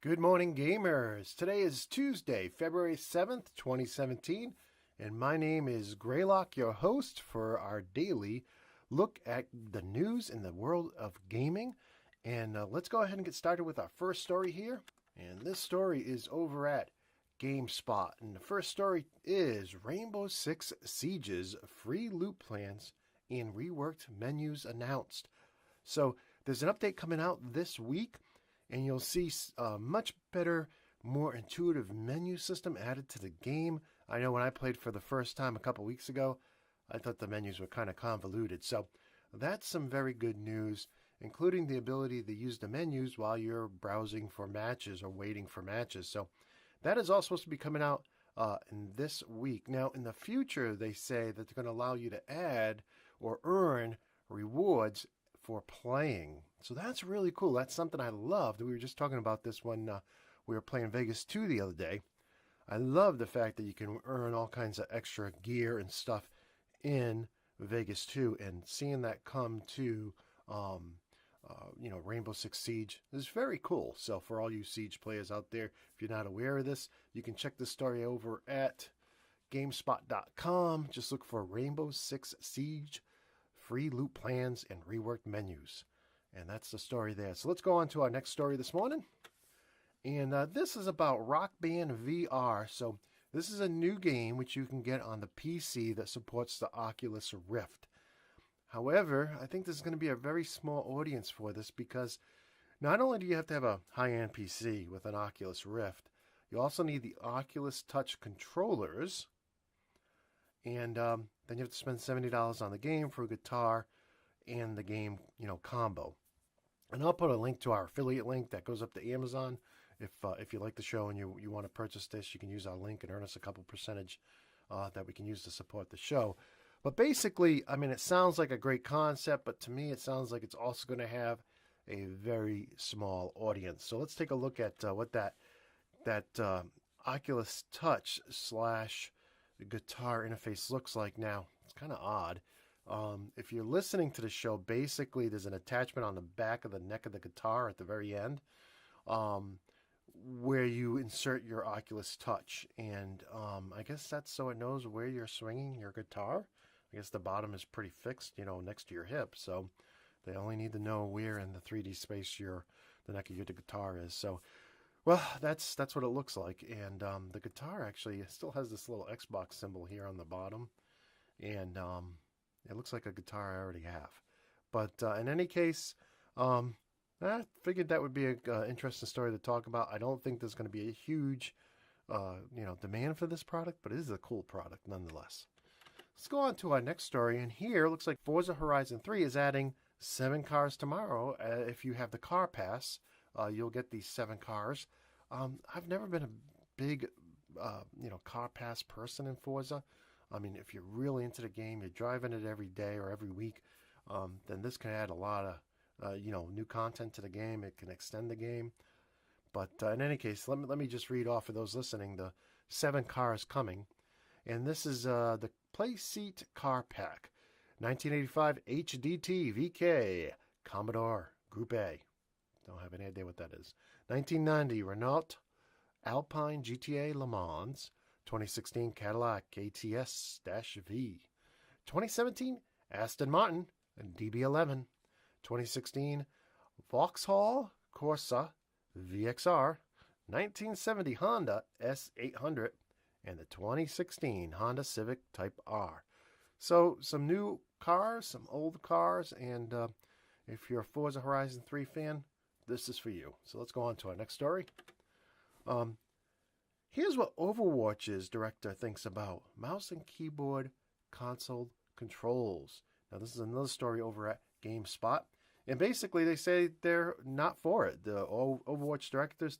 Good morning, gamers. Today is Tuesday, February 7th, 2017, and my name is Greylock, your host for our daily look at the news in the world of gaming. And let's go ahead and get started with our first story here. And this story is over at GameSpot. And the first story is Rainbow Six Siege's free loot plans and reworked menus announced. So there's an update coming out this week, and you'll see a much better, more intuitive menu system added to the game. I know when I played for the first time a couple weeks ago, I thought the menus were kind of convoluted. So that's some very good news, including the ability to use the menus while you're browsing for matches or waiting for matches. So that is all supposed to be coming out in this week. Now, in the future, they say that they're going to allow you to add or earn rewards for playing. So that's really cool. That's something I loved. We were just talking about this when we were playing Vegas 2 the other day. I love the fact that you can earn all kinds of extra gear and stuff in Vegas 2, and seeing that come to Rainbow Six Siege is very cool. So for all you Siege players out there, if you're not aware of this, you can check this story over at GameSpot.com. Just look for Rainbow Six Siege free loot plans and reworked menus. And that's the story there. So let's go on to our next story this morning. And this is about Rock Band VR. So this is a new game which you can get on the PC that supports the Oculus Rift. However, I think there's going to be a very small audience for this, because not only do you have to have a high-end PC with an Oculus Rift, you also need the Oculus Touch controllers. And then you have to spend $70 on the game for a guitar and the game, combo. And I'll put a link to our affiliate link that goes up to Amazon. If you like the show and you want to purchase this, you can use our link and earn us a couple percentage that we can use to support the show. But basically, I mean, it sounds like a great concept, but to me, it sounds like it's also going to have a very small audience. So let's take a look at what that Oculus Touch / guitar interface looks like now. It's kind of odd. If you're listening to the show, basically there's an attachment on the back of the neck of the guitar at the very end, where you insert your Oculus Touch. And I guess that's so it knows where you're swinging your guitar. I guess the bottom is pretty fixed, next to your hip. So they only need to know where in the 3D space the neck of your guitar is. So, well, that's what it looks like. And the guitar actually still has this little Xbox symbol here on the bottom. And it looks like a guitar I already have. But in any case, I figured that would be an interesting story to talk about. I don't think there's going to be a huge demand for this product, but it is a cool product nonetheless. Let's go on to our next story. And here, it looks like Forza Horizon 3 is adding 7 cars tomorrow. If you have the car pass, you'll get these 7 cars. I've never been a big, car pass person in Forza. I mean, if you're really into the game, you're driving it every day or every week, then this can add a lot of, new content to the game. It can extend the game. But in any case, let me just read off for those listening the 7 cars coming. And this is the Playseat Car Pack. 1985 HDT VK Commodore Group A. Don't have any idea what that is. 1990 Renault Alpine GTA Le Mans. 2016 Cadillac ATS-V. 2017 Aston Martin DB11. 2016 Vauxhall Corsa VXR. 1970 Honda S800. And the 2016 Honda Civic Type R. So some new cars, some old cars, and if you're a Forza Horizon 3 fan, this is for you. So let's go on to our next story. Here's what Overwatch's director thinks about mouse and keyboard console controls. Now, this is another story over at GameSpot. And basically, they say they're not for it. The Overwatch director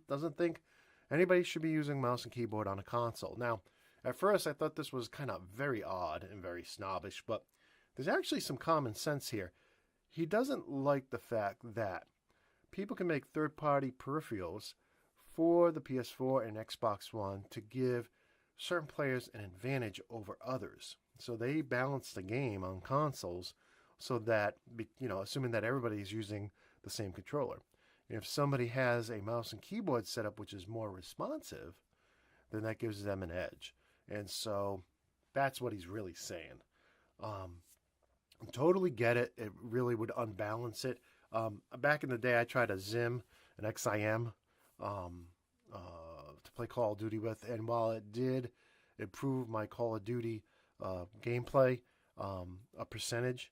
doesn't think anybody should be using mouse and keyboard on a console. Now, at first, I thought this was kind of very odd and very snobbish, but there's actually some common sense here. He doesn't like the fact that people can make third-party peripherals for the PS4 and Xbox One to give certain players an advantage over others. So they balance the game on consoles so that, assuming that everybody is using the same controller. If somebody has a mouse and keyboard setup which is more responsive, then that gives them an edge. And so that's what he's really saying. Um, totally get it. It really would unbalance it. Back in the day, I tried a Zim, an XIM, um, to play Call of Duty with, and while it did improve my Call of Duty gameplay a percentage,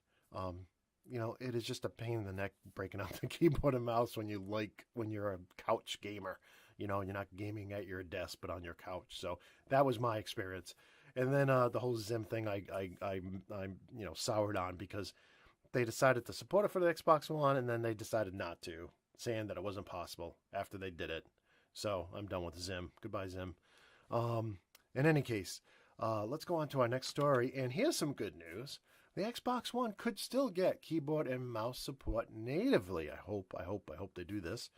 it is just a pain in the neck breaking out the keyboard and mouse when you're a couch gamer. You're not gaming at your desk, but on your couch. So that was my experience. And then the whole Zim thing, I soured on because they decided to support it for the Xbox One, and then they decided not to, saying that it wasn't possible after they did it. So I'm done with Zim. Goodbye, Zim. In any case, let's go on to our next story. And here's some good news. The Xbox One could still get keyboard and mouse support natively. I hope they do this.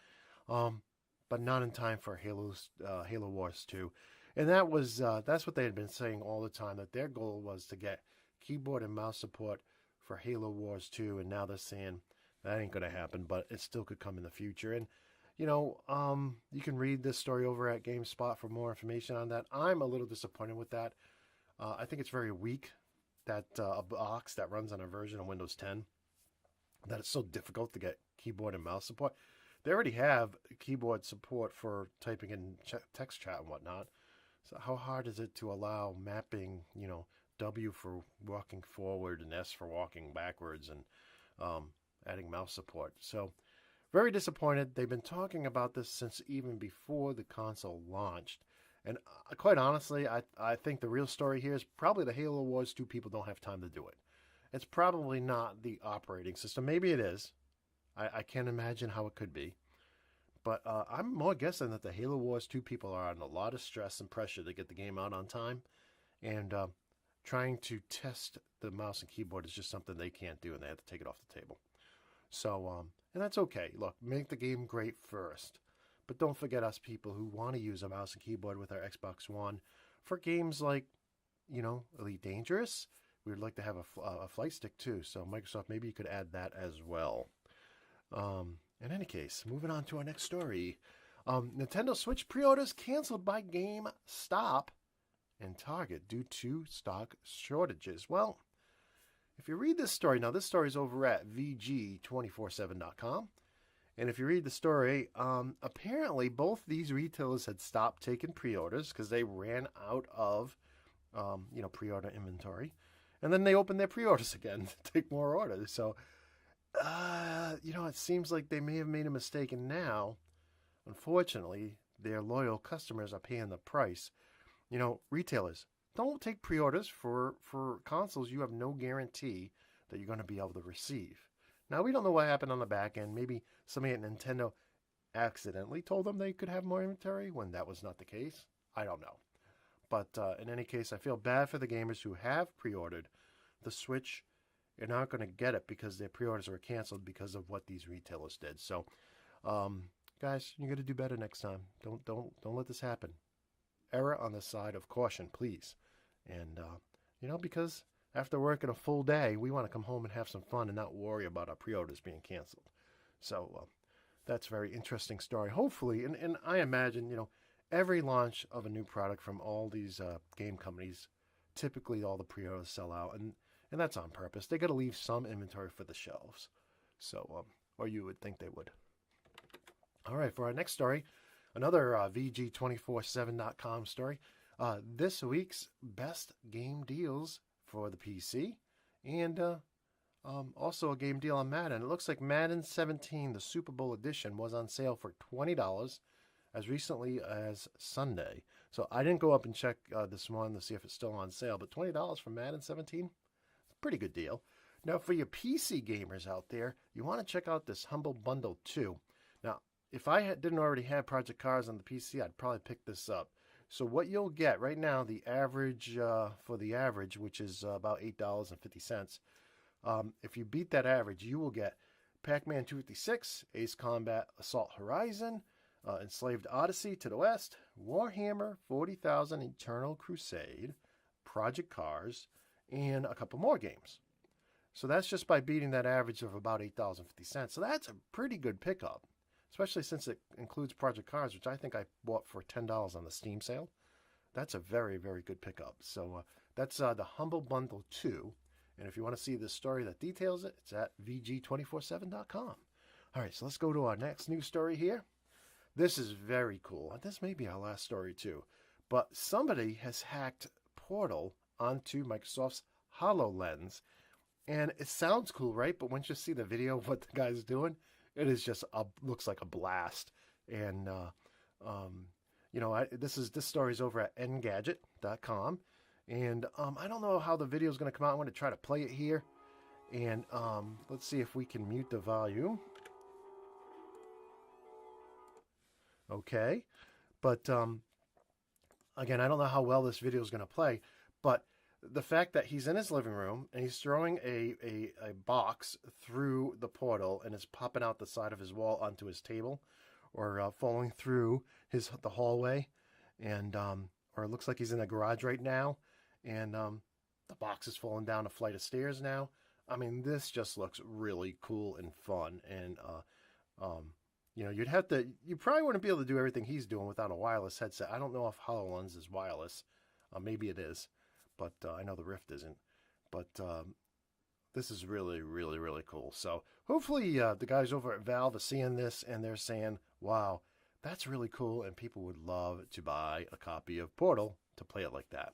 But not in time for Halo Wars 2. And that's what they had been saying all the time, that their goal was to get keyboard and mouse support for Halo Wars 2, and now they're saying that ain't going to happen, but it still could come in the future. And, you can read this story over at GameSpot for more information on that. I'm a little disappointed with that. I think it's very weak, that a box that runs on a version of Windows 10, that it's so difficult to get keyboard and mouse support. They already have keyboard support for typing in text chat and whatnot. So how hard is it to allow mapping, W for walking forward and S for walking backwards, and adding mouse support? So very disappointed. They've been talking about this since even before the console launched. And quite honestly, I think the real story here is probably the Halo Wars 2 people don't have time to do it. It's probably not the operating system. Maybe it is. I can't imagine how it could be. But I'm more guessing that the Halo Wars 2 people are under a lot of stress and pressure to get the game out on time. And trying to test the mouse and keyboard is just something they can't do, and they have to take it off the table. So, and that's okay. Look, make the game great first. But don't forget us people who want to use a mouse and keyboard with our Xbox One for games like, Elite Dangerous. We would like to have a flight stick too. So Microsoft, maybe you could add that as well. In any case, moving on to our next story. Nintendo Switch pre-orders canceled by GameStop and Target due to stock shortages. Well, if you read this story, now this story is over at VG247.com. And if you read the story, apparently both these retailers had stopped taking pre-orders because they ran out of, pre-order inventory. And then they opened their pre-orders again to take more orders. So, it seems like they may have made a mistake. And now, unfortunately, their loyal customers are paying the price. Retailers, don't take pre-orders for consoles you have no guarantee that you're going to be able to receive. Now, we don't know what happened on the back end. Maybe somebody at Nintendo accidentally told them they could have more inventory when that was not the case. I don't know. But in any case, I feel bad for the gamers who have pre-ordered the Switch. You're not going to get it because their pre-orders were canceled because of what these retailers did. So, guys, you're going to do better next time. Don't let this happen. Error on the side of caution, please. And, because after working a full day, we want to come home and have some fun and not worry about our pre-orders being canceled. So that's a very interesting story. Hopefully, and I imagine, every launch of a new product from all these game companies, typically all the pre-orders sell out. And that's on purpose. They got to leave some inventory for the shelves. So, or you would think they would. All right, for our next story, another VG247.com story. This week's best game deals for the PC, and also a game deal on Madden. It looks like Madden 17, the Super Bowl edition, was on sale for $20 as recently as Sunday. So I didn't go up and check this one to see if it's still on sale, but $20 for Madden 17, pretty good deal. Now, for your PC gamers out there, you want to check out this Humble Bundle 2. Now, if I didn't already have Project Cars on the PC, I'd probably pick this up. So what you'll get right now, the average, for the average, which is about $8.50, if you beat that average, you will get Pac-Man 256, Ace Combat Assault Horizon, Enslaved Odyssey to the West, Warhammer 40,000 Eternal Crusade, Project Cars, and a couple more games. So that's just by beating that average of about $8.50. So that's a pretty good pickup, especially since it includes Project Cars, which I think I bought for $10 on the Steam sale. That's a very, very good pickup. So that's the Humble Bundle 2. And if you want to see the story that details it, it's at VG247.com. All right, so let's go to our next news story here. This is very cool. This may be our last story too. But somebody has hacked Portal onto Microsoft's HoloLens. And it sounds cool, right? But once you see the video of what the guy's doing, it is just looks like a blast. And this story's over at Engadget.com, and I don't know how the video is going to come out. I'm going to try to play it here, and let's see if we can mute the volume. Okay, but again, I don't know how well this video is going to play, but the fact that he's in his living room and he's throwing a box through the portal and it's popping out the side of his wall onto his table, or falling through the hallway, and or it looks like he's in a garage right now, and the box is falling down a flight of stairs now. I mean, this just looks really cool and fun, and you probably wouldn't be able to do everything he's doing without a wireless headset. I don't know if HoloLens is wireless. Maybe it is, but I know the Rift isn't. But this is really, really, really cool. So hopefully the guys over at Valve are seeing this and they're saying, wow, that's really cool, and people would love to buy a copy of Portal to play it like that.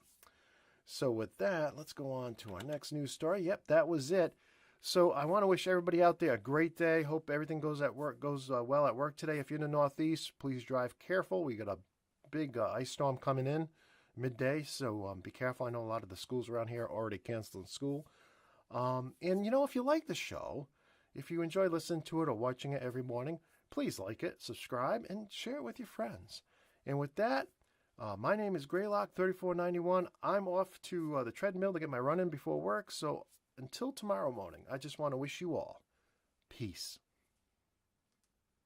So with that, let's go on to our next news story. Yep, that was it. So I want to wish everybody out there a great day. Hope everything goes well at work today. If you're in the Northeast, please drive careful. We got a big ice storm coming in midday, so be careful. I know a lot of the schools around here are already canceling school. And if you like the show, if you enjoy listening to it or watching it every morning, please like it, subscribe, and share it with your friends. And with that, my name is Greylock3491. I'm off to the treadmill to get my run in before work. So until tomorrow morning, I just want to wish you all peace.